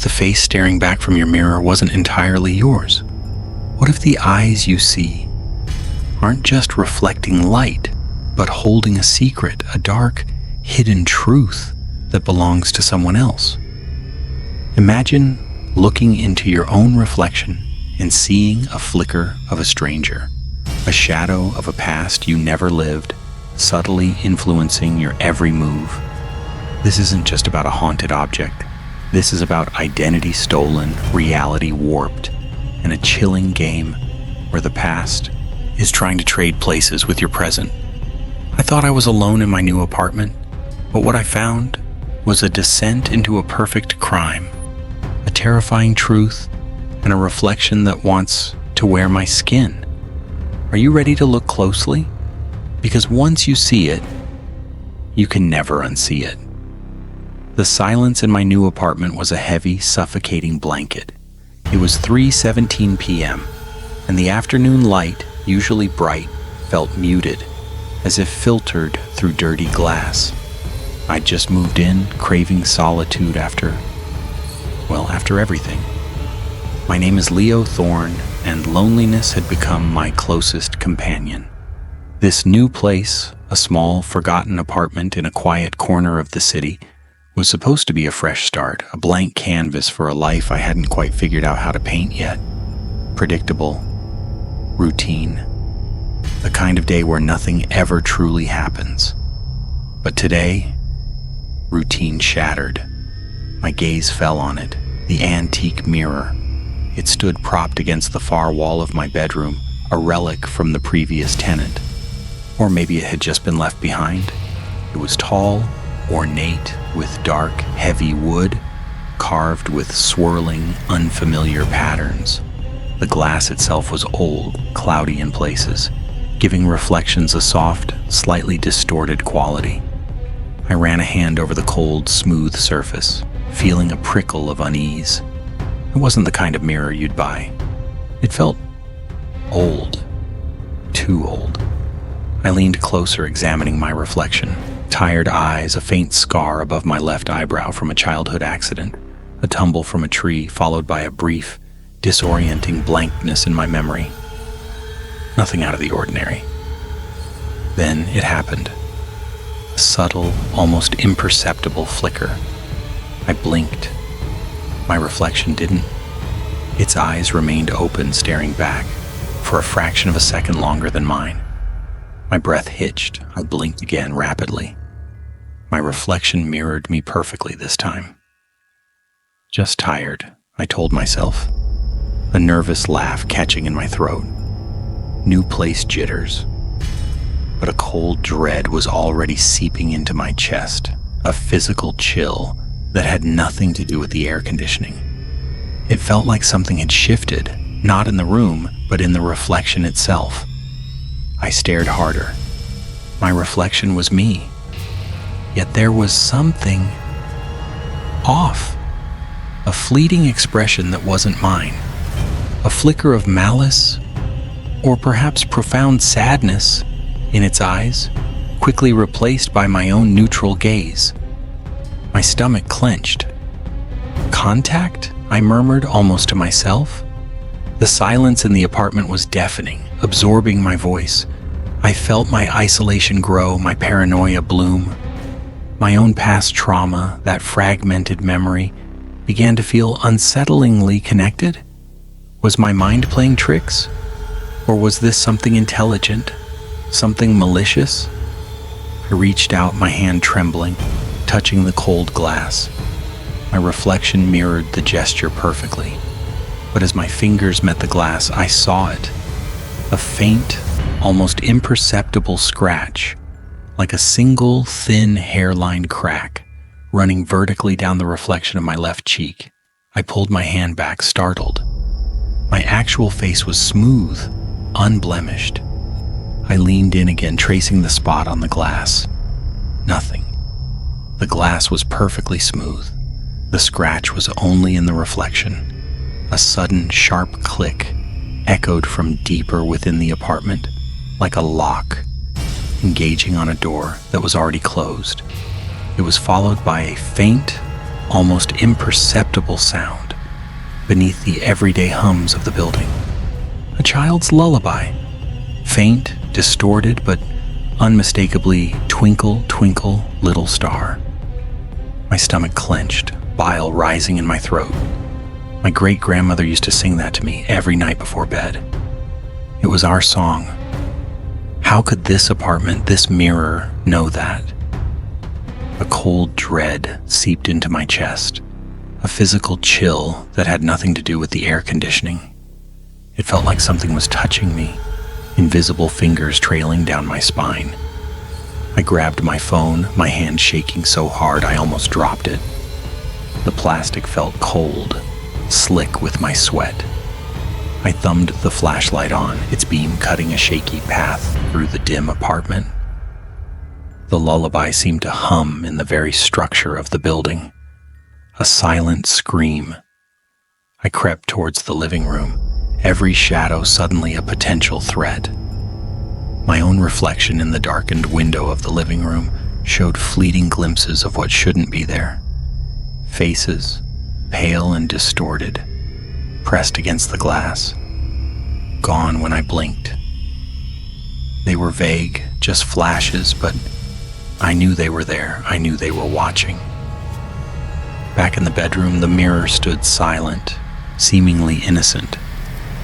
the face staring back from your mirror wasn't entirely yours? What if the eyes you see aren't just reflecting light, but holding a secret, a dark, hidden truth that belongs to someone else? Imagine looking into your own reflection and seeing a flicker of a stranger, a shadow of a past you never lived, subtly influencing your every move. This isn't just about a haunted object. This is about identity stolen, reality warped, and a chilling game where the past is trying to trade places with your present. I thought I was alone in my new apartment, but what I found was a descent into a perfect crime, a terrifying truth, and a reflection that wants to wear my skin. Are you ready to look closely? Because once you see it, you can never unsee it. The silence in my new apartment was a heavy, suffocating blanket. It was 3:17 p.m., and the afternoon light, usually bright, felt muted, as if filtered through dirty glass. I'd just moved in, craving solitude after everything. My name is Leo Thorne, and loneliness had become my closest companion. This new place, a small, forgotten apartment in a quiet corner of the city, was supposed to be a fresh start, a blank canvas for a life I hadn't quite figured out how to paint yet. Predictable, routine, the kind of day where nothing ever truly happens. But today, routine shattered. My gaze fell on it, the antique mirror. It stood propped against the far wall of my bedroom, a relic from the previous tenant. Or maybe it had just been left behind. It was tall, ornate, with dark, heavy wood, carved with swirling, unfamiliar patterns. The glass itself was old, cloudy in places, giving reflections a soft, slightly distorted quality. I ran a hand over the cold, smooth surface, feeling a prickle of unease. It wasn't the kind of mirror you'd buy. It felt old, too old. I leaned closer, examining my reflection. Tired eyes, a faint scar above my left eyebrow from a childhood accident, a tumble from a tree followed by a brief, disorienting blankness in my memory. Nothing out of the ordinary. Then it happened. A subtle, almost imperceptible flicker. I blinked. My reflection didn't. Its eyes remained open, staring back, for a fraction of a second longer than mine. My breath hitched. I blinked again, rapidly. My reflection mirrored me perfectly this time. Just tired, I told myself, a nervous laugh catching in my throat. New place jitters. But a cold dread was already seeping into my chest, a physical chill that had nothing to do with the air conditioning. It felt like something had shifted, not in the room, but in the reflection itself. I stared harder. My reflection was me. Yet there was something off. A fleeting expression that wasn't mine. A flicker of malice, or perhaps profound sadness, in its eyes, quickly replaced by my own neutral gaze. My stomach clenched. Contact? I murmured, almost to myself. The silence in the apartment was deafening, absorbing my voice. I felt my isolation grow, my paranoia bloom. My own past trauma, that fragmented memory, began to feel unsettlingly connected. Was my mind playing tricks? Or was this something intelligent? Something malicious? I reached out, my hand trembling, touching the cold glass. My reflection mirrored the gesture perfectly. But as my fingers met the glass, I saw it. A faint, almost imperceptible scratch, like a single thin hairline crack, running vertically down the reflection of my left cheek. I pulled my hand back, startled. My actual face was smooth, unblemished. I leaned in again, tracing the spot on the glass. Nothing. The glass was perfectly smooth. The scratch was only in the reflection. A sudden, sharp click echoed from deeper within the apartment, like a lock engaging on a door that was already closed. It was followed by a faint, almost imperceptible sound beneath the everyday hums of the building. A child's lullaby, faint, distorted, but unmistakably "Twinkle, Twinkle, Little Star." My stomach clenched, bile rising in my throat. My great-grandmother used to sing that to me every night before bed. It was our song. How could this apartment, this mirror, know that? A cold dread seeped into my chest, a physical chill that had nothing to do with the air conditioning. It felt like something was touching me, invisible fingers trailing down my spine. I grabbed my phone, my hand shaking so hard I almost dropped it. The plastic felt cold, slick with my sweat. I thumbed the flashlight on, its beam cutting a shaky path through the dim apartment. The lullaby seemed to hum in the very structure of the building. A silent scream. I crept towards the living room, every shadow suddenly a potential threat. My own reflection in the darkened window of the living room showed fleeting glimpses of what shouldn't be there. Faces, pale and distorted, pressed against the glass. Gone when I blinked. They were vague, just flashes, but I knew they were there. I knew they were watching. Back in the bedroom, the mirror stood silent, seemingly innocent.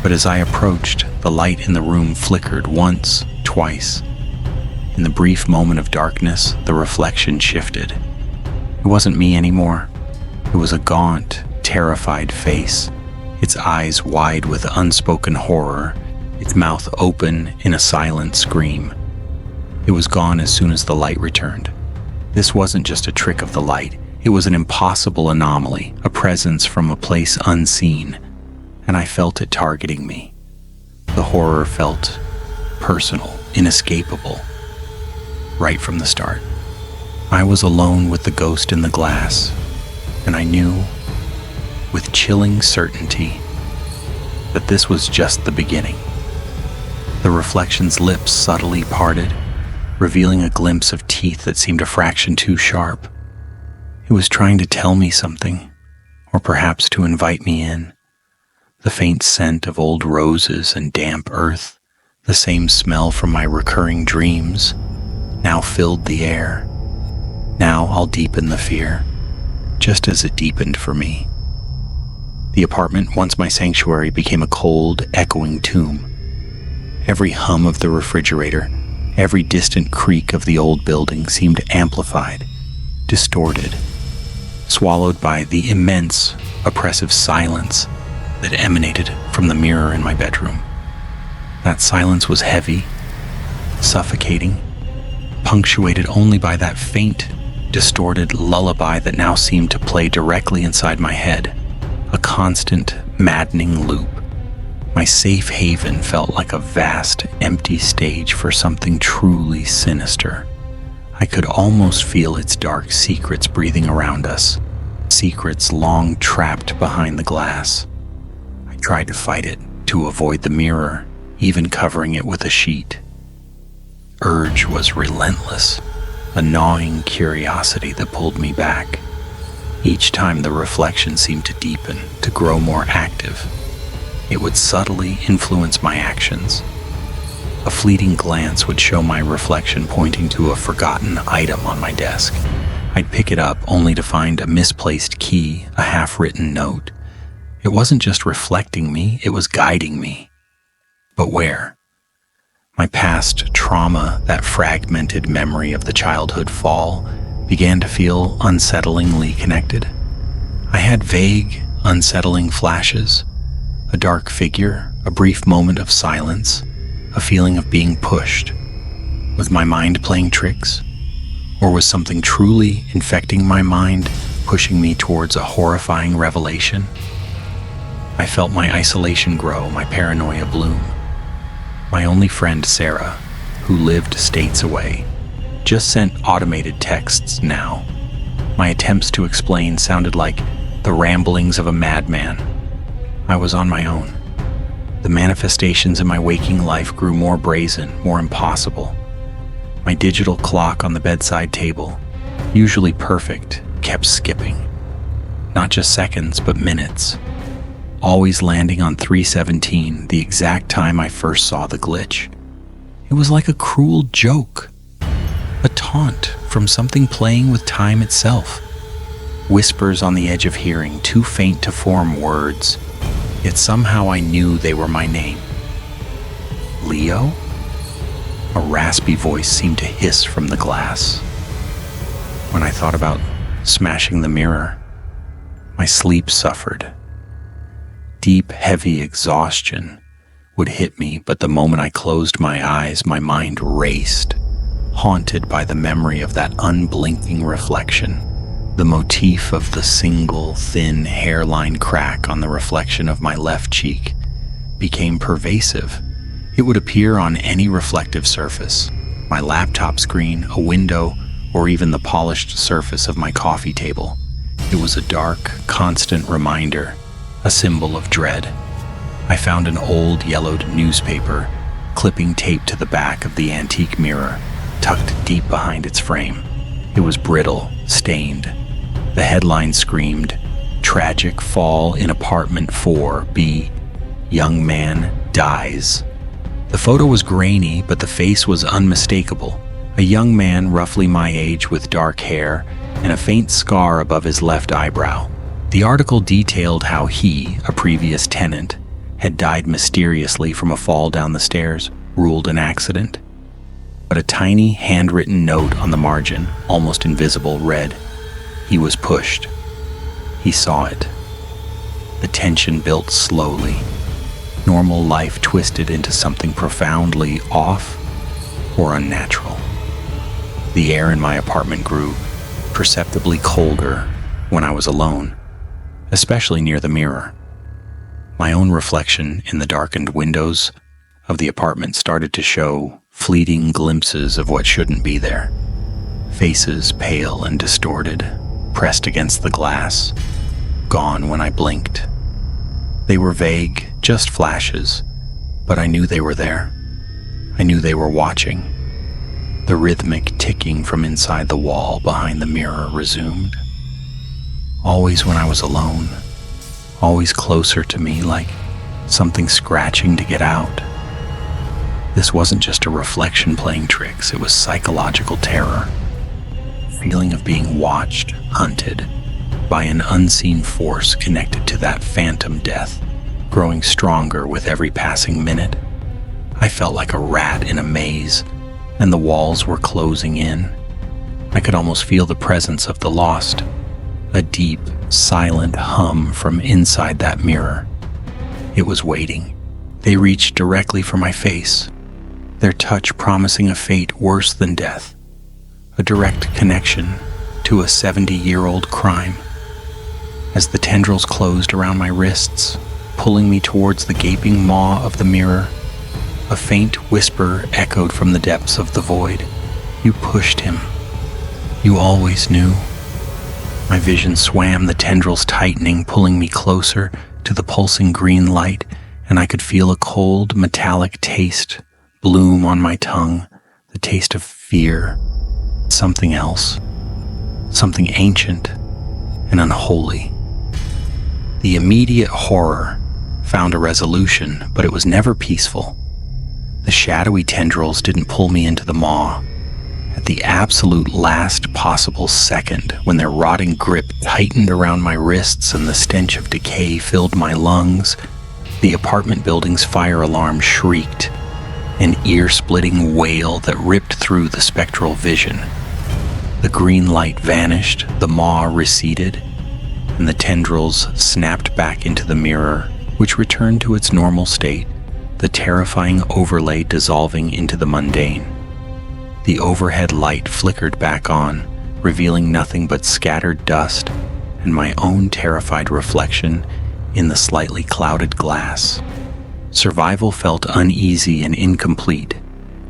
But as I approached, the light in the room flickered once, twice. In the brief moment of darkness, the reflection shifted. It wasn't me anymore. It was a gaunt, terrified face, its eyes wide with unspoken horror, its mouth open in a silent scream. It was gone as soon as the light returned. This wasn't just a trick of the light. It was an impossible anomaly, a presence from a place unseen, and I felt it targeting me. The horror felt personal, inescapable, right from the start. I was alone with the ghost in the glass, and I knew, with chilling certainty, that this was just the beginning. The reflection's lips subtly parted, revealing a glimpse of teeth that seemed a fraction too sharp. It was trying to tell me something, or perhaps to invite me in. The faint scent of old roses and damp earth, the same smell from my recurring dreams, now filled the air. Now I'll deepen the fear, just as it deepened for me. The apartment, once my sanctuary, became a cold, echoing tomb. Every hum of the refrigerator, every distant creak of the old building seemed amplified, distorted, swallowed by the immense, oppressive silence that emanated from the mirror in my bedroom. That silence was heavy, suffocating, punctuated only by that faint, distorted lullaby that now seemed to play directly inside my head, a constant, maddening loop. My safe haven felt like a vast, empty stage for something truly sinister. I could almost feel its dark secrets breathing around us, secrets long trapped behind the glass. I tried to fight it, to avoid the mirror, even covering it with a sheet. Urge was relentless, a gnawing curiosity that pulled me back. Each time the reflection seemed to deepen, to grow more active. It would subtly influence my actions. A fleeting glance would show my reflection pointing to a forgotten item on my desk. I'd pick it up only to find a misplaced key, a half-written note. It wasn't just reflecting me, it was guiding me. But where? My past trauma, that fragmented memory of the childhood fall, began to feel unsettlingly connected. I had vague, unsettling flashes, a dark figure, a brief moment of silence, a feeling of being pushed. Was my mind playing tricks? Or was something truly infecting my mind, pushing me towards a horrifying revelation? I felt my isolation grow, my paranoia bloom. My only friend, Sarah, who lived states away, just sent automated texts now. My attempts to explain sounded like the ramblings of a madman. I was on my own. The manifestations in my waking life grew more brazen, more impossible. My digital clock on the bedside table, usually perfect, kept skipping. Not just seconds, but minutes. Always landing on 3:17, the exact time I first saw the glitch. It was like a cruel joke. A taunt from something playing with time itself. Whispers on the edge of hearing, too faint to form words. Yet somehow I knew they were my name. Leo? A raspy voice seemed to hiss from the glass. When I thought about smashing the mirror, my sleep suffered. Deep, heavy exhaustion would hit me, but the moment I closed my eyes, my mind raced, haunted by the memory of that unblinking reflection. The motif of the single, thin hairline crack on the reflection of my left cheek became pervasive. It would appear on any reflective surface, my laptop screen, a window, or even the polished surface of my coffee table. It was a dark, constant reminder, a symbol of dread. I found an old, yellowed newspaper, clipping taped to the back of the antique mirror, tucked deep behind its frame. It was brittle, stained. The headline screamed, "Tragic Fall in Apartment 4B. Young Man Dies." The photo was grainy, but the face was unmistakable. A young man roughly my age with dark hair and a faint scar above his left eyebrow. The article detailed how he, a previous tenant, had died mysteriously from a fall down the stairs, ruled an accident. But a tiny handwritten note on the margin, almost invisible, read, "He was pushed." He saw it. The tension built slowly. Normal life twisted into something profoundly off or unnatural. The air in my apartment grew perceptibly colder when I was alone, especially near the mirror. My own reflection in the darkened windows of the apartment started to show fleeting glimpses of what shouldn't be there. Faces pale and distorted, pressed against the glass, gone when I blinked. They were vague, just flashes, but I knew they were there. I knew they were watching. The rhythmic ticking from inside the wall behind the mirror resumed. Always when I was alone, always closer to me, like something scratching to get out. This wasn't just a reflection playing tricks, it was psychological terror. Feeling of being watched, hunted, by an unseen force connected to that phantom death, growing stronger with every passing minute. I felt like a rat in a maze, and the walls were closing in. I could almost feel the presence of the lost, a deep, silent hum from inside that mirror. It was waiting. They reached directly for my face, their touch promising a fate worse than death, a direct connection to a 70-year-old crime. As the tendrils closed around my wrists, pulling me towards the gaping maw of the mirror, a faint whisper echoed from the depths of the void. "You pushed him. You always knew." My vision swam, the tendrils tightening, pulling me closer to the pulsing green light, and I could feel a cold, metallic taste bloom on my tongue, the taste of fear, something else, something ancient and unholy. The immediate horror found a resolution, but it was never peaceful. The shadowy tendrils didn't pull me into the maw. At the absolute last possible second, when their rotting grip tightened around my wrists and the stench of decay filled my lungs, the apartment building's fire alarm shrieked, an ear-splitting wail that ripped through the spectral vision. The green light vanished, the maw receded, and the tendrils snapped back into the mirror, which returned to its normal state, the terrifying overlay dissolving into the mundane. The overhead light flickered back on, revealing nothing but scattered dust and my own terrified reflection in the slightly clouded glass. Survival felt uneasy and incomplete,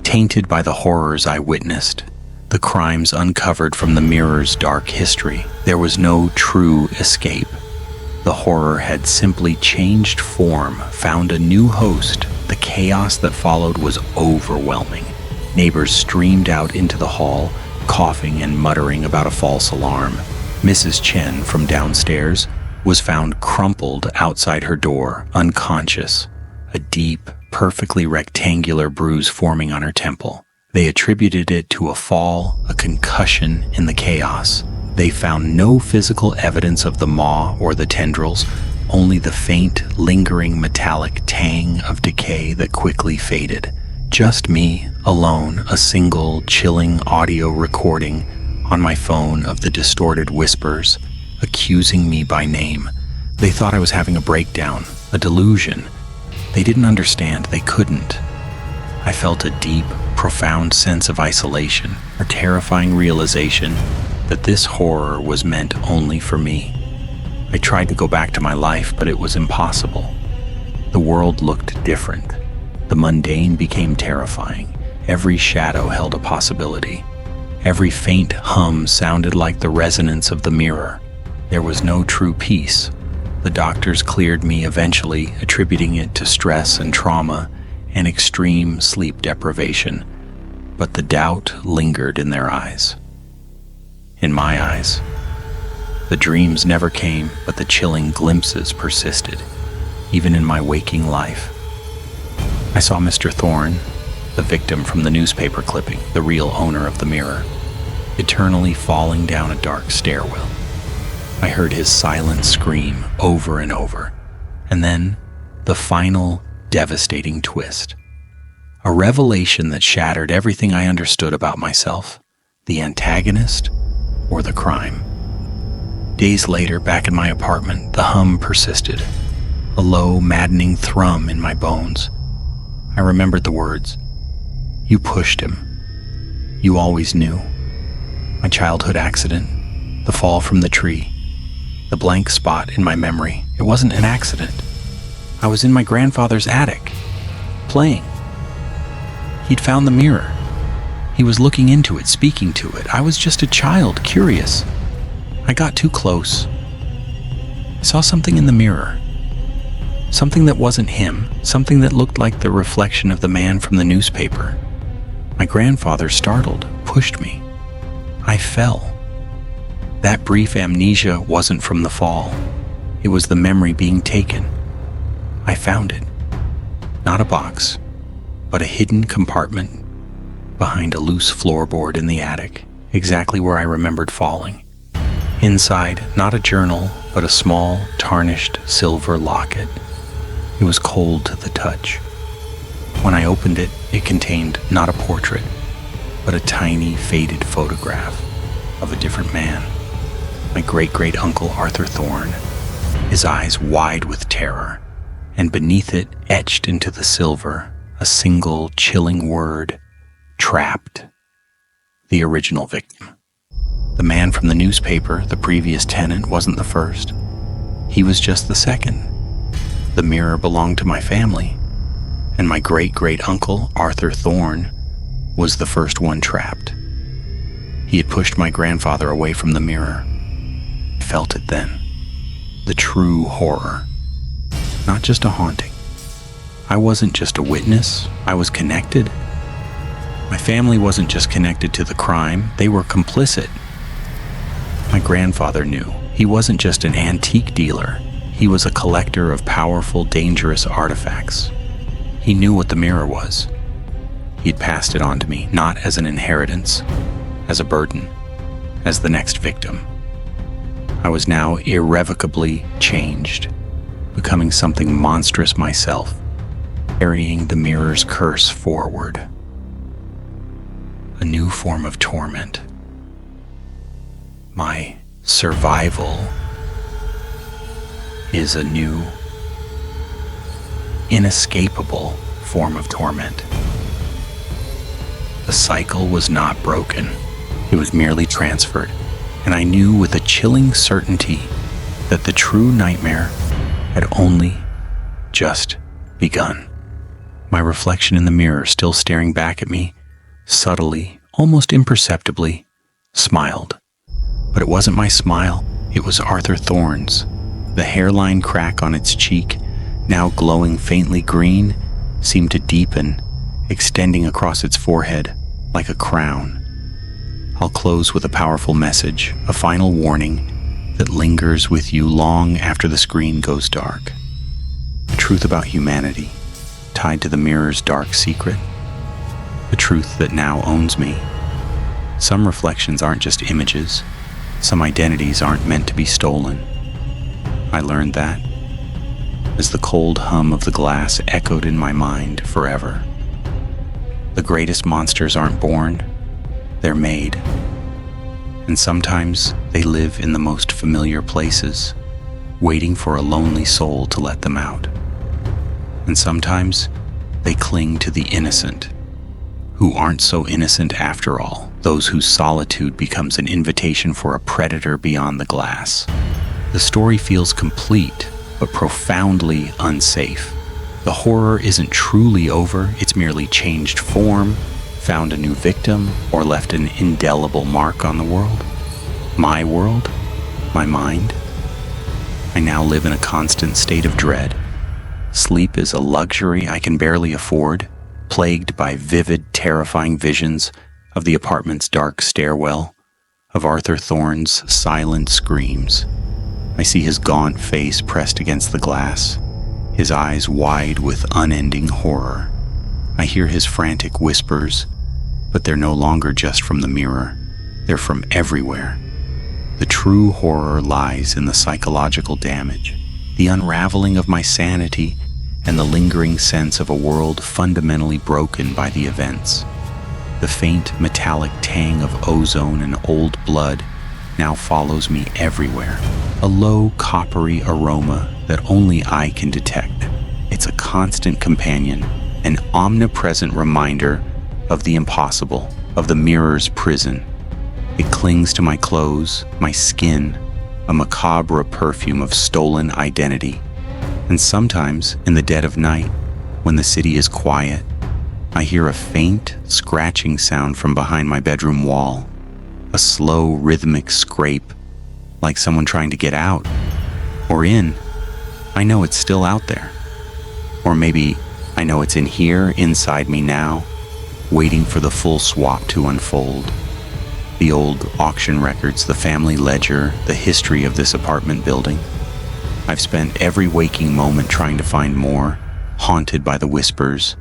tainted by the horrors I witnessed, the crimes uncovered from the mirror's dark history. There was no true escape. The horror had simply changed form, found a new host. The chaos that followed was overwhelming. Neighbors streamed out into the hall, coughing and muttering about a false alarm. Mrs. Chen from downstairs was found crumpled outside her door, unconscious, a deep, perfectly rectangular bruise forming on her temple. They attributed it to a fall, a concussion in the chaos. They found no physical evidence of the maw or the tendrils, only the faint, lingering metallic tang of decay that quickly faded. Just me, alone, a single, chilling audio recording on my phone of the distorted whispers, accusing me by name. They thought I was having a breakdown, a delusion. They didn't understand, they couldn't. I felt a deep, profound sense of isolation, a terrifying realization that this horror was meant only for me. I tried to go back to my life, but it was impossible. The world looked different. The mundane became terrifying. Every shadow held a possibility. Every faint hum sounded like the resonance of the mirror. There was no true peace. The doctors cleared me eventually, attributing it to stress and trauma and extreme sleep deprivation. But the doubt lingered in their eyes. In my eyes, the dreams never came, but the chilling glimpses persisted, even in my waking life. I saw Mr. Thorne, the victim from the newspaper clipping, the real owner of the mirror, eternally falling down a dark stairwell. I heard his silent scream over and over, and then the final devastating twist. A revelation that shattered everything I understood about myself, the antagonist or the crime. Days later, back in my apartment, the hum persisted, a low, maddening thrum in my bones. I remembered the words. You pushed him. You always knew. My childhood accident, the fall from the tree, the blank spot in my memory. It wasn't an accident. I was in my grandfather's attic, playing. He'd found the mirror. He was looking into it, speaking to it. I was just a child, curious. I got too close. I saw something in the mirror. Something that wasn't him, something that looked like the reflection of the man from the newspaper. My grandfather, startled, pushed me. I fell. That brief amnesia wasn't from the fall. It was the memory being taken. I found it. Not a box, but a hidden compartment behind a loose floorboard in the attic, exactly where I remembered falling. Inside, not a journal, but a small, tarnished silver locket. It was cold to the touch. When I opened it, it contained not a portrait, but a tiny, faded photograph of a different man. My great-great-uncle Arthur Thorne, his eyes wide with terror, and beneath it, etched into the silver, a single chilling word, trapped. The original victim. The man from the newspaper, the previous tenant, wasn't the first. He was just the second. The mirror belonged to my family, and my great-great-uncle Arthur Thorne was the first one trapped. He had pushed my grandfather away from the mirror. I felt it then. The true horror. Not just a haunting. I wasn't just a witness, I was connected. My family wasn't just connected to the crime, they were complicit. My grandfather knew. He wasn't just an antique dealer. He was a collector of powerful, dangerous artifacts. He knew what the mirror was. He'd passed it on to me, not as an inheritance, as a burden, as the next victim. I was now irrevocably changed, becoming something monstrous myself, carrying the mirror's curse forward. A new form of torment. My survival is a new, inescapable form of torment. The cycle was not broken. It was merely transferred, and I knew with a chilling certainty that the true nightmare had only just begun. My reflection in the mirror, still staring back at me, subtly, almost imperceptibly, smiled. But it wasn't my smile, it was Arthur Thorne's. The hairline crack on its cheek, now glowing faintly green, seemed to deepen, extending across its forehead like a crown. I'll close with a powerful message, a final warning. that lingers with you long after the screen goes dark. A truth about humanity, tied to the mirror's dark secret. A truth that now owns me. Some reflections aren't just images. Some identities aren't meant to be stolen. I learned that as the cold hum of the glass echoed in my mind forever. The greatest monsters aren't born, they're made. And sometimes they live in the most familiar places, waiting for a lonely soul to let them out. And sometimes they cling to the innocent, who aren't so innocent after all, those whose solitude becomes an invitation for a predator beyond the glass. The story feels complete, but profoundly unsafe. The horror isn't truly over, it's merely changed form, found a new victim, or left an indelible mark on the world. My world, my mind. I now live in a constant state of dread. Sleep is a luxury I can barely afford, plagued by vivid, terrifying visions of the apartment's dark stairwell, of Arthur Thorne's silent screams. I see his gaunt face pressed against the glass, his eyes wide with unending horror. I hear his frantic whispers, but they're no longer just from the mirror. They're from everywhere. The true horror lies in the psychological damage, the unraveling of my sanity, and the lingering sense of a world fundamentally broken by the events. The faint metallic tang of ozone and old blood now follows me everywhere, a low coppery aroma that only I can detect. It's a constant companion, an omnipresent reminder of the impossible, of the mirror's prison. It clings to my clothes, my skin, a macabre perfume of stolen identity. And sometimes, in the dead of night, when the city is quiet, I hear a faint, scratching sound from behind my bedroom wall, a slow, rhythmic scrape, like someone trying to get out, or in. I know it's still out there. Or maybe I know it's in here, inside me now, waiting for the full swap to unfold. The old auction records, the family ledger, the history of this apartment building. I've spent every waking moment trying to find more, haunted by the whispers.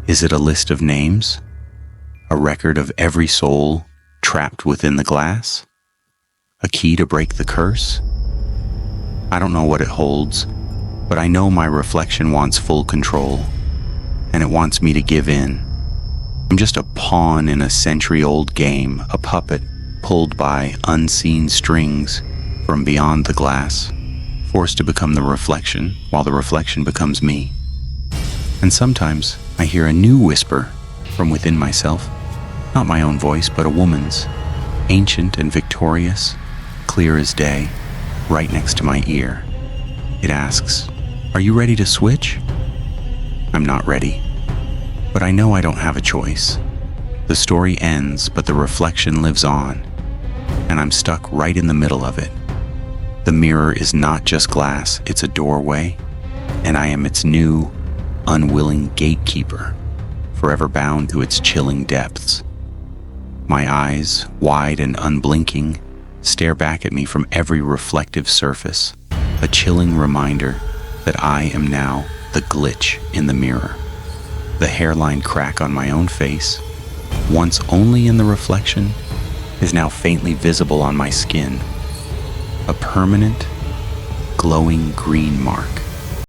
Is it a list of names? A record of every soul trapped within the glass? A key to break the curse? I don't know what it holds, but I know my reflection wants full control, and it wants me to give in. I'm just a pawn in a century-old game, a puppet pulled by unseen strings from beyond the glass, forced to become the reflection while the reflection becomes me. And sometimes I hear a new whisper from within myself, not my own voice, but a woman's, ancient and victorious, clear as day, right next to my ear. It asks, "Are you ready to switch?" I'm not ready, but I know I don't have a choice. The story ends, but the reflection lives on, and I'm stuck right in the middle of it. The mirror is not just glass, it's a doorway, and I am its new, unwilling gatekeeper, forever bound to its chilling depths. My eyes, wide and unblinking, stare back at me from every reflective surface, a chilling reminder that I am now the glitch in the mirror. The hairline crack on my own face, once only in the reflection, is now faintly visible on my skin, a permanent, glowing green mark.